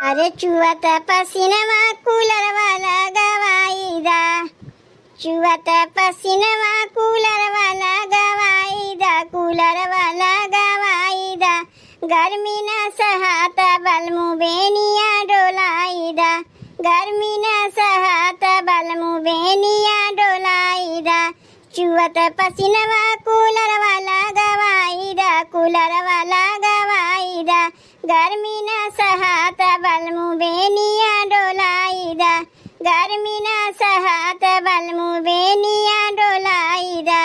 अरे चुअत पसीनवा कूलर वाला गवाई दा, चुअत पसीनवा कूलर वाला गवाई दा, कूलर वाला गवाई दा। गर्मी न सहात बलमु बेनिया डोलाई दा, गर्मी न सहात बलमु बेनिया डोलाई दा। चुअत पसीनवा कूलर वाला गवाई दा, कूलर वाला गवाई दा। गर्मी न सहात बलमु बेनिया डोलाई दा, गर्मी न सहात बलमु बेनिया डोलाई दा।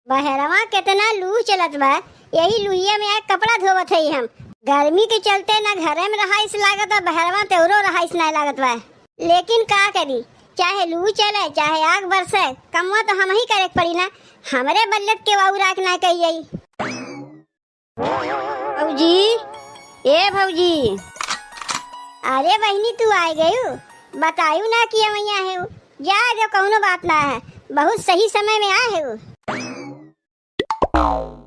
बहरवा कितना लू चलत बा, यही लुइया में एक कपड़ा धोवत है हम। गर्मी के चलते ना घरे में रहाइस लागत बा, बहरवा तेरो रहाइस नहीं लागत बा। लेकिन का करी, चाहे लू चले चाहे आग बरसे, कमवा तो हम ही करे पड़ी ना। हमरे बल्लत के वाऊ राख ना कहिए। भौजी, ए भौजी, अरे बहनी तू आ गई, बतायू ना कि मैया है जा जो कौनो बात ना है, बहुत सही समय में आए है।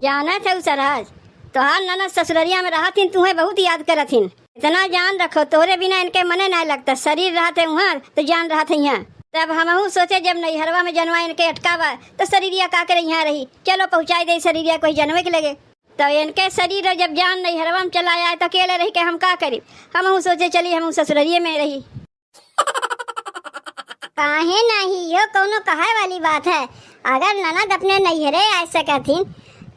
जाना था सरहज तोहार ननद ससुररिया में रहा थीन, तुम्हें बहुत याद करत थीन। इतना जान रखो, तोरे बिना इनके मने नहीं लगता। शरीर रहा थे वहाँ तो जान रहा था यहाँ। तब हम सोचे जब नैहरवा में जनवा इनके अटकावा तो शरीरिया का करे यहाँ रही, चलो पहुँचाई दे शरीरिया कोई जनवे के लगे। तो इनके शरीर जब जान नैहरवा में चला आया तो अकेले रही के हम का करी। हम सोचे चली हम ससुररिये में रही। काहे नहीं, यो कौनो कहे वाली बात है। अगर ननद अपने नैहरे आ सकतीन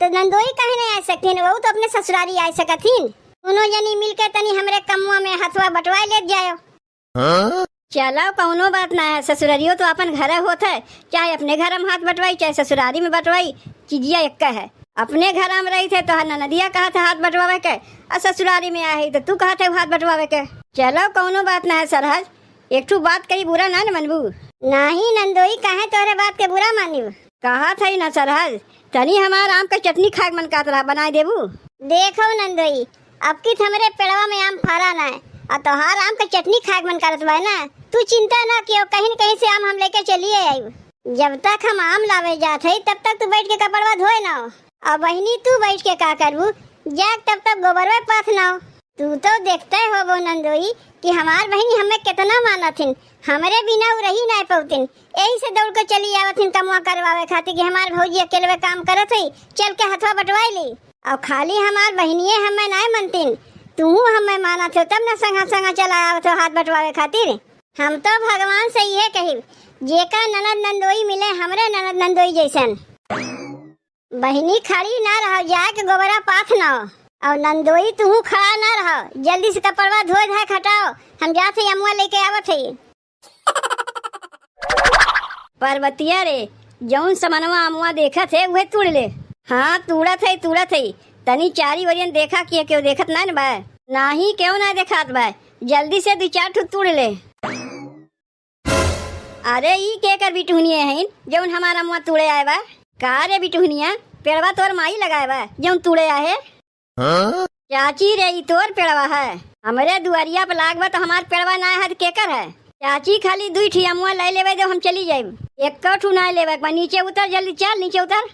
तो नंदोई काहे नहीं आ सकतीन, वो तो अपने ससुरारी आ सकतीन। दोनों जनी मिलके तनी हमरे कमुआ में हथवा बटवाई ले जाओ। चलो कौनो बात ना है, ससुरारियो तो अपन घर होता है, चाहे अपने घर में हाथ बटवाई चाहे ससुरारी में बटवाई, चीजिया एक है। अपने घर में रही थे तो ननदिया कहा था हाथ बटवावे के, और ससुरारी में आई तो तू कहा थे हाथ बटवावे के। चलो कौनो बात ना है सरहज, एक ठू बात कही बुरा ना मनबू। नहीं नंदोई, काहे तोरे बात के बुरा मानी। कहा था ना सरहज, तनी हमार आम का चटनी खाए मन का तरह बनाए देबू। देखो नंदोई, अब की हमरे पेड़वा में आम फरा ना है और तोहार आम का चटनी खाए मन करत बा ना। तू चिंता ना कियो, कहीं न कहीं से आम हम लेके चलिए आई। जब तक हम आम लावे जाते है तब तक तू बैठ के कपड़वा धोए ना। और बहनी तू बैठ के का करबू, जाग तब तक गोबरवा पाथ ना। तू तो देखते हो वो नंदोई कि हमार बहनी हमें कितना मानथिन, हमरे बिना वो रही नहीं पौतिन। यही से दौड़ के चली आवथिन कमुआ करवावे खातिर कि हमार भौजी अकेले काम करत है, चल के हथवा बटवाई ली। और खाली हमार बहनिये हमें नहीं मनतिन, तू हमें मानत हो तब न संगा संगा चला आवत हो हाथ बटवावे खातिर। हम तो भगवान से ये कही, जेका ननद नंदोई मिले हमरे ननद नंदोई जैसन। बहनी खड़ी ना रहो, जाके गोबरा पाथ ना। और नंदोई तू खड़ा ना रहो, जल्दी से कपड़वा धोए धाए खटाओ, हम जाते अमुआ लेके आवत है। पर्वतिया रे, जौन समनवा अमुआ देखा थे वह तुड़ ले। हाँ तूड़ा थे तनी चारी वरियन देखा कि क्यों देखत ना बा, नाही क्यों ना देखात बा, जल्दी से 2-4 ठू तुड़ ले। अरे ई के कर बिटुहनिया है जौन हमारा अमुआ तुड़े आए बा। का रे बिटुहनिया, पेड़वा तोर माई लगाए बा जौन तुड़े आए। चाची रे, ई तोर पेड़वा है, हमरे दुआरिया पे लाग बा तो हमार पेड़वा ना है केकर है। चाची खाली 2 ठी अमुआ ले लेवे जो हम चली जाए, एक ठू ना लेवे। नीचे उतर, जल्दी चल नीचे उतर।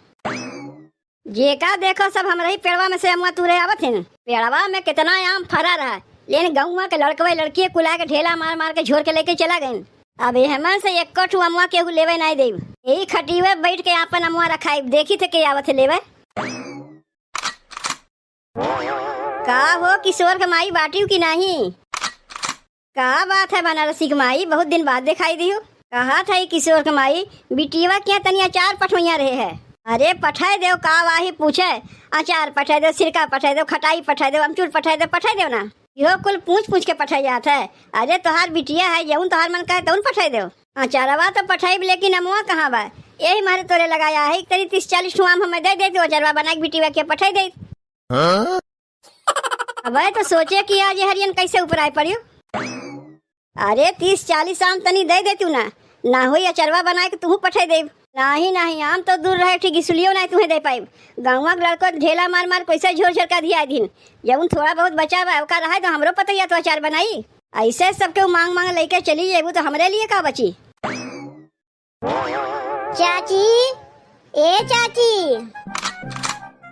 जेका देखो सब हमरा ही पेड़वा में से अमुआ तुरे आवत है। पेड़वा में कितना आम फरा रहा, लेकिन गाँव के लड़कवे लड़की कुला के ढेला मार मार के झोर के लेके चला गए। अब हेमन से एक ठू अमुआ केहू लेवे नहीं दे, यही खटीवे बैठ के अपन अमुआ रखाई, देखी थे के आवत है लेवे। का हो किशोर के माई बाटी की नहीं, का बात है बनारसी की माई, बहुत दिन बाद दिखाई दी हो। कहा था किशोर के माई बिटिया क्या तनी अचार पठवैया रहे है। अरे पठाए दो, का वाही पूछे, अचार पठाए दो, सिरका पठाए दो, खटाई पठाए दो, अमचूर पठाए दो ना। यो कुल पूछ के पठाई जाता है। अरे तोहार बिटिया है, जौन तोहार मन कहे तौन पठाई दो। अचारवा तो पठाई, लेकिन अमुआ कहाँ बा, यही मारे तोरे लगाया है। तरी 30-40 ठू आम हमें दे देती, अचारवा बना के बिटिया के पठाई दे। अब तो सोचे कि आज हरियन कैसे ऊपर आई पड़ियो। अरे 30-40 आम तनी दे दे तू ना होई अचरवा बना के तू पठे दे। नहीं आम तो दूर रहे ठीक इसलिए नहीं तुम्हें दे पाई। गाँव के लड़को ढेला मार मार कैसे झोर झोर का दिया दिन, जब थोड़ा बहुत बचा बा ओका रहा तो हमरो पता तो अचार बनाई। ऐसे सबके मांग मांग लेके चली जेबू तो हमरे लिए का बची। चाची, ए चाची,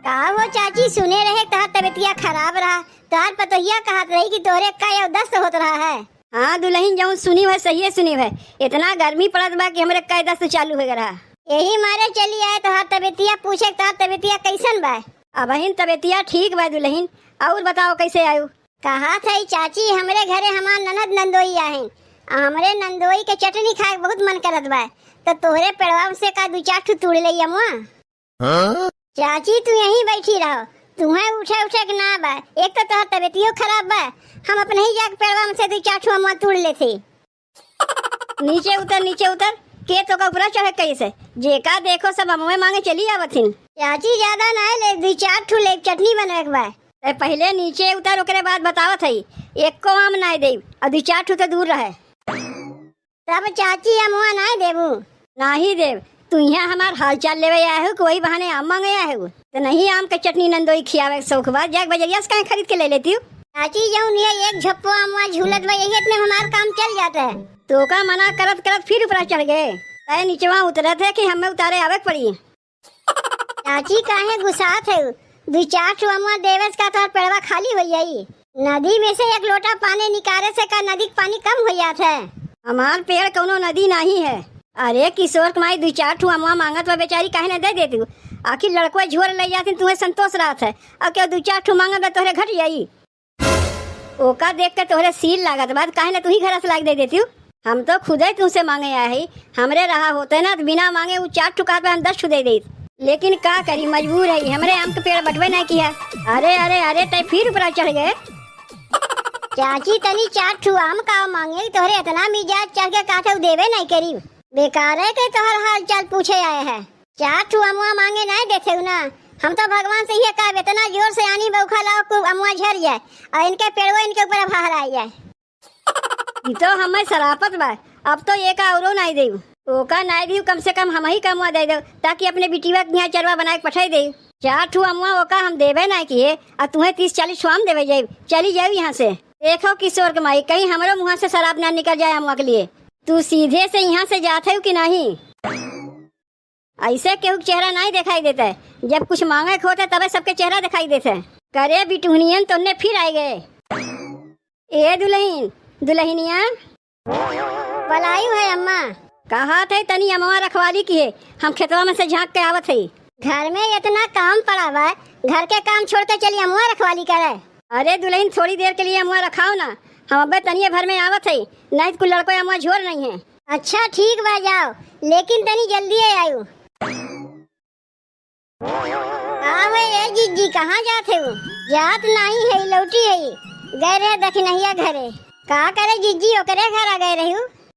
का हो चाची, सुने रहे तहार तबीयतिया खराब रहा, तार पतोहिया कहत रही कि तोरे का ये दस्त होत रहा है। हाँ दुल्हन जऊन सुनी है सही है सुनी है। इतना गर्मी पड़त बा कि हमरे का दस्त चालू हो रहा। यही मारे चली आए तो हर तबीयतिया पूछे तार तबीयतिया कैसन बा। अब बहन तबीयतिया ठीक बा दुल्हन। और बताओ कैसे आयु। कहा था चाची हमरे घरे हमार ननद नंदोई आहिन। हमरे नंदोई के चटनी खाए बहुत मन करत बा। तो तोहरे पेड़वा से का दू चार ठू तोड़ ले अमुआ। चाची तू यहीं बैठी रहो। तुम्हें उठे उठे के ना बा। एक तो तोहर तबीयतियो खराब बा। हम अपने ही जाके पेड़वा से दू चार ठू अमुआ तोड़ लेते। नीचे उतर के तो का ऊपर चढ़े कैसे जेका देखो सब अमुए मांगे चली आवथिन। चाची ज्यादा ना ले दू चार ठू ले चटनी बनवे के बा। पहले नीचे उतर ओकरे बाद बतावत हई। एक को आम ना दे और दू चार ठू तो दूर रहे। तब चाची अमुआ ना देबू। नहीं देव तू यहाँ हमार हाल चाल लेवे आया है कोई बहाने आम मांगे आया है तो नहीं आम के चटनी नंदोई खियावे शौक बा जाग बजरिया से कहीं खरीद के ले लेती हूँ। चाची जाऊँ एक झप्पो आम झूलत बा यही इतने हमारा काम चल जाता है। तो का मना करत फिर ऊपर चढ़ गए। नीचे वहाँ उतरत है कि हमें उतारे आवे पड़ी। चाची काहे गुस्सात है। दू चार ठू अमुआ देवस का तो पेड़वा खाली हो जाई। नदी में से एक लोटा पानी निकाले से का नदी का पानी कम हो जाता है। हमार पेड़ कोनो नदी नहीं है। अरे किशोर कुमारी दू चार ठू अमुआ मांगत बा बेचारी काहे न दे देती। आखिर लड़को झोर ले जाती तुम्हें संतोष रहत है। और क्या दू चार ठू मांगत बा तोहरे घट जाई। ओका देख के तोहरे सील लागत बाद काहे न तू ही घर से लाग दे देती। हम तो खुद ही तुमसे मांगे आए ही। हमरे रहा होते ना तो बिना मांगे वो चार ठू कहत हम 10 ठू दे देती। लेकिन का करी मजबूर है। हमरे आम के पेड़ बटवे नहीं किया। अरे अरे अरे तय फिर ऊपर चढ़ गए। चाची तनी चार ठू आम का मांगे तोहरे इतना मिजाज चढ़ के काठे देवे नहीं करी। बेकार है के तोहर हाल चाल पूछे आए हैं। चार ठू अमुआ मांगे नहीं देते ना। हम तो भगवान से ही कहा इतना जोर से आनी बौखा लाओ को अमुआ झड़ जाए और इनके पेड़वा इनके ऊपर बाहर आ जाए। तो हमें शराफत बा। अब तो एक औरो नहीं दे ओका नहीं दी कम से कम हम ही कमुआ दे दो ताकि अपने बिटिया के यहाँ चरवा बना के पठाई दे। चार ठू अमुआ ओका हम देवे नहीं किए और तुम्हें 30-40 ठू आम देवे जाए चली जाओ यहाँ से। देखो किशोर के माई कहीं हमारे मुँह से शराब ना निकल जाए अमुआ के लिए। तू सीधे से यहाँ से जाते हो कि नहीं। ऐसे केहू चेहरा नहीं दिखाई देता है। जब कुछ मांगे होते तबे सबके चेहरा दिखाई देते है। करे बिटुहनियन तुमने फिर आए गए। ए दुल्हनिया बलायू है अम्मा। कहा थे तनी अम्मा रखवाली की है। हम खेतवा में से झाँक के आवत है। घर में इतना काम पड़ा हुआ है। घर के काम छोड़ के चलिए अम्मा रखवाली करे। अरे दुल्हन थोड़ी देर के लिए अम्मा रखाओ ना। हम अब्बे तनिए भर में आवत है नहीं तो लड़को अम्मा झोर नहीं है। अच्छा ठीक बा जाओ लेकिन तनी जल्दी आयु। ए जीजी कहाँ जाते हो। जात नहीं है लौटी है गए रहे दखिनहिया घरे। का करे जीजी ओकरे घर आ गए रही।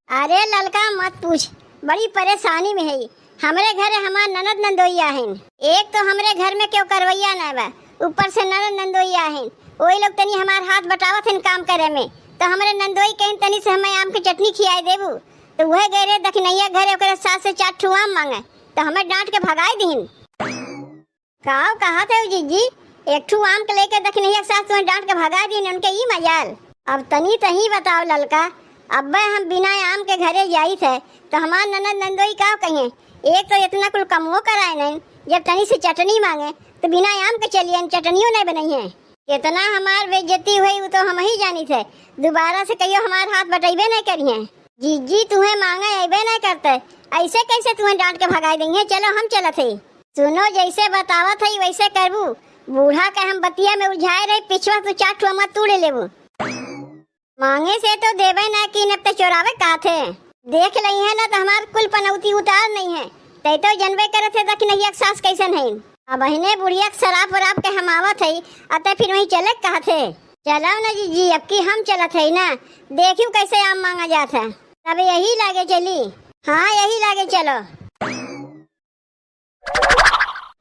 अरे ललका मत पूछ बड़ी परेशानी में है। हमरे घरे हमार ननद नंदोई आहिन। एक तो हमरे घर में क्यों करवैया ना बा ऊपर से ननद नंदोई आहिन। वही लोग तनी हमार हाथ बटावत हैं काम करे में। तो हमारे नंदोई कहीं तनी से हमें आम की चटनी खियाई देबू तो वह गए रहे दखिनैया घरे ओकरे साथ से 4 ठू आम मांगे तो हमें डांट के भगाई दीन। कहा थे जीजी एक ठू आम के लेके दखिनैया साथ तुम्हें डांट के भगा दीन उनके ही मजाल। अब तनी तही बताओ ललका। अब्बे हम बिना आम के घरे जाई थे तो हमार ननद नंदोई का कहिए। एक तो इतना कुल कमो कराए नहीं जब तनी से चटनी मांगे तो बिना आम के चलिए चटनियों नहीं बनाई है। कितना हमार बेइज्जती हुई वो तो हम ही जानी थे। दोबारा से कहियो हमार हाथ बटेबे नहीं करिए। जीजी तुम्हें मांगे अबे नहीं करते ऐसे कैसे तुम्हें डांट के भगा देंगे। चलो हम चलत है। सुनो जैसे बतावत है वैसे करबू। बूढ़ा के हम बतिया में उलझाए रहे पिछवा तो 4 ठू अम्मा तोड़ लेबू। मांगे से तो देवे ना कि न तो चोरावे का थे। देख लई है ना तो हमार कुल पनौती उतार नहीं है। तै तो जनबे करे थे दखिनैया सास कैसन है। अब बहने बुढ़िया शराब वराब के हम आवत है अतः फिर वही चले कहा थे। चलो ना जीजी अब की हम चलत है ना देखियो कैसे आम मांगा जाता है। तब यही लागे चली। हाँ यही लागे चलो।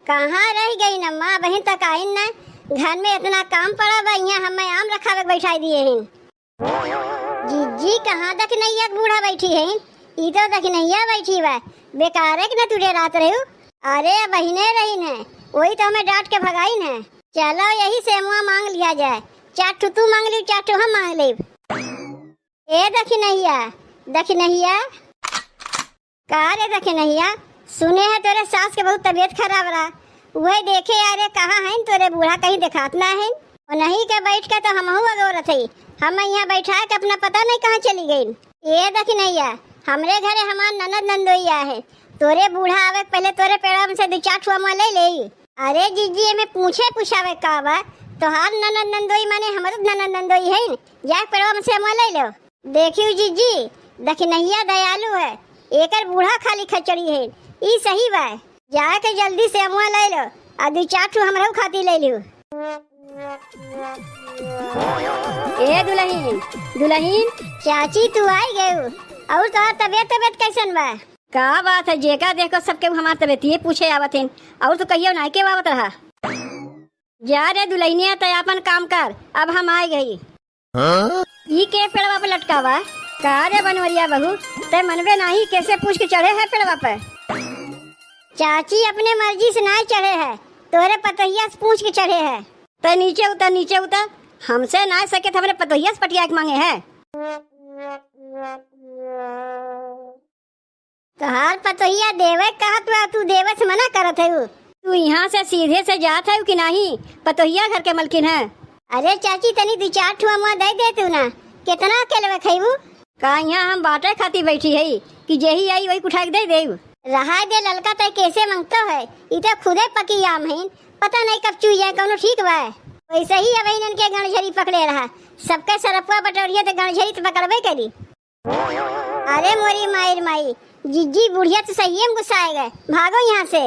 कहाँ रह गई नम्मा बहन तक आई ना। घर में इतना काम पड़ा बा यहाँ हमें आम रखा बैठाई दिए हैं। जीजी कहाँ दखिनैया बूढ़ा बैठी है। ई तो दखिनैया बैठी बा बेकार है कि न तुझे रात रही। अरे बहने रही है वही तो हमें डांट के भगाई है। चलो यही से मुआ मांग लिया जाए। 4 ठू तू मांग ली 4 ठू हम मांग ले। ए दखिनैया का रे दखिनैया सुने है तेरे सास के बहुत तबीयत खराब रहा। वही देखे यारे कहाँ है तोरे बूढ़ा कहीं दिखात ना है। और नहीं के बैठ के तो हमहू अगोरत है। हम यहाँ बैठा के अपना पता नहीं कहाँ चली गई। ये देखी नहीं है हमरे घरे हमार ननद नंदोइया है। तोरे बूढ़ा आवे पहले तोरे पेड़ा में से 2-4 ठुआ ले ले। अरे जीजी में पूछावे का बा तोहार ननद नंदोई माने हमर ननद नंदोई है। जा पेड़ा में से ले लो। देखियो जीजी दखिनैया दयालु है। एकर बूढ़ा खाली खचड़ी है। ई सही बा जाके जल्दी से अमुआ ले लो और 2-4 ठु हमरो खाती ले लियो। ए दुल्हीन चाची तू आई गयो और तोहार तबियत कैसन बा? का बात है जेका देखो सबके हमार तबियत ये पूछे आवत हैं और तो कहियो ना के आवत रहा। जा रे दुल्हनिया तो अपन काम कर अब हम आ गई। ई के पेड़वा पे लटकावा का रे बनवरिया बहू ते मनवे नहीं कैसे पूछ के चढ़े है पेड़वा पे? चाची अपने मर्जी से नहीं चढ़े है तोरे पतोहिया से पूछ के चढ़े है। तो नीचे उतर हमसे ना सके तो हमरे पतोहिया से पटिया के मांगे है। तोहार पतोहिया देवे कहा तू देवे से मना करत है। तू यहाँ से सीधे से जात है कि नहीं? पतोहिया घर के मलकिन है। अरे चाची तनी 2-4 ठुआ मुआ दे दे तू ना कितना केलवे खइबू? का यहाँ हम बाटे खाती बैठी है कि जेही आई वही उठा के दे देऊ। रहा दे ललका तय कैसे मांगतो है इते खुदे पकी आम है पता नहीं कब चू जाए कौनो ठीक बा। वैसे ही अब इनन के गणझरी पकड़े रहा सबके सरपुआ बटोरिया तो गणझरी तो पकड़बे करी। अरे मोरी माई जीजी बुढ़िया तो सही में गुस्सा आ गए भागो यहाँ से।